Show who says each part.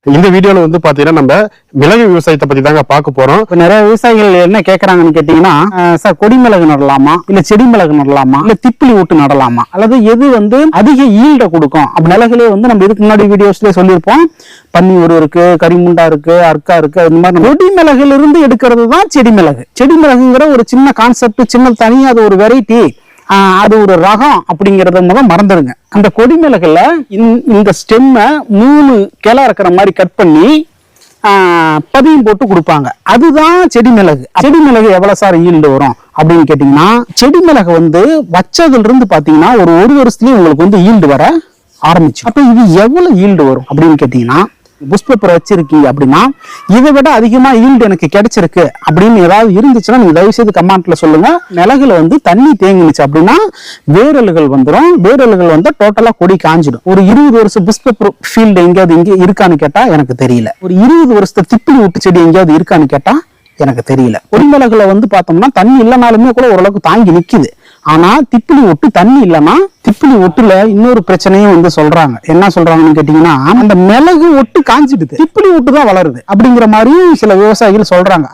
Speaker 1: இந்த வீடியோல வந்து பாத்தீங்கன்னா நம்ம மிளகு விவசாயத்தை பத்தி தாங்க பார்க்க போறோம்.
Speaker 2: நிறைய விவசாயிகள் என்ன கேக்குறாங்கன்னு கேட்டீங்கன்னா, சார் கொடி மிளகு நடலாமா, இல்ல செடி மிளகு நடலாமா, இல்ல திப்பிலி விட்டு நடலாமா, அல்லது எது வந்து அதிக ஈல்ட கொடுக்கும்? மிளகுலே வந்து நம்ம இதுக்கு முன்னாடி வீடியோஸ்ல சொல்லியிருப்போம், பன்னி ஒரு இருக்கு, கரிமுண்டா இருக்கு, அர்க்கா இருக்கு. இந்த மாதிரி கொடி மிளகுல இருந்து எடுக்கிறது தான் செடி மிளகு. செடி மிளகுங்கிற ஒரு சின்ன கான்செப்ட், சின்ன தனி, அது ஒரு வெரைட்டி, அது ஒரு ரகம் அப்படிங்கறத முதல் மறந்துடுங்க. அந்த கொடி மிளகுல இந்த ஸ்டெம்மை 3 கிளை இருக்கிற மாதிரி கட் பண்ணி பதியம் போட்டு கொடுப்பாங்க. அதுதான் செடி மிளகு. செடி மிளகு எவ்வளவு சார் ஈல்டு வரும் அப்படின்னு கேட்டீங்கன்னா, செடி மிளகு வந்து வச்சதுல இருந்து பாத்தீங்கன்னா ஒரு வருஷத்துலயும் உங்களுக்கு வந்து ஈல்டு வர ஆரம்பிச்சு. அப்ப இது எவ்வளவு ஈல்டு வரும் அப்படின்னு கேட்டீங்கன்னா, புஷ் பேப்பர் வச்சிருக்கீங்க அப்படின்னா இதை விட அதிகமா ஈல்டு எனக்கு கிடைச்சிருக்கு அப்படின்னு ஏதாவது இருந்துச்சுன்னா நீங்க தயவு செய்து கமெண்ட்ல சொல்லுங்க. மிளகுல வந்து தண்ணி தேங்கினுச்சு அப்படின்னா வேரல்கள் வந்துடும். வேரல்கள் வந்து டோட்டலா கொடி காஞ்சிடும். ஒரு 20 வருஷம் புஷ் பேப்பர் ஃபீல்டு எங்கேயாவது இங்க இருக்கான்னு கேட்டா எனக்கு தெரியல. ஒரு 20 வருஷத்து திப்பிலி விட்டு செடி எங்கேயாவது இருக்கான்னு கேட்டா எனக்கு தெரியல. கொடி மிளகுல வந்து பார்த்தோம்னா தண்ணி இல்லைனாலுமே கூட ஓரளவுக்கு தாங்கி நிக்குது. ஆனா திப்பிலி ஒட்டு தண்ணி இல்லைன்னா திப்பிலி ஒட்டுல இன்னொரு பிரச்சனையும் வந்து சொல்றாங்க. என்ன சொல்றாங்கன்னு கேட்டீங்கன்னா, அந்த மிளகு ஒட்டு காஞ்சிடுது, திப்பிலி ஒட்டு தான் வளருது அப்படிங்கிற மாதிரியும் சில விவசாயிகள் சொல்றாங்க.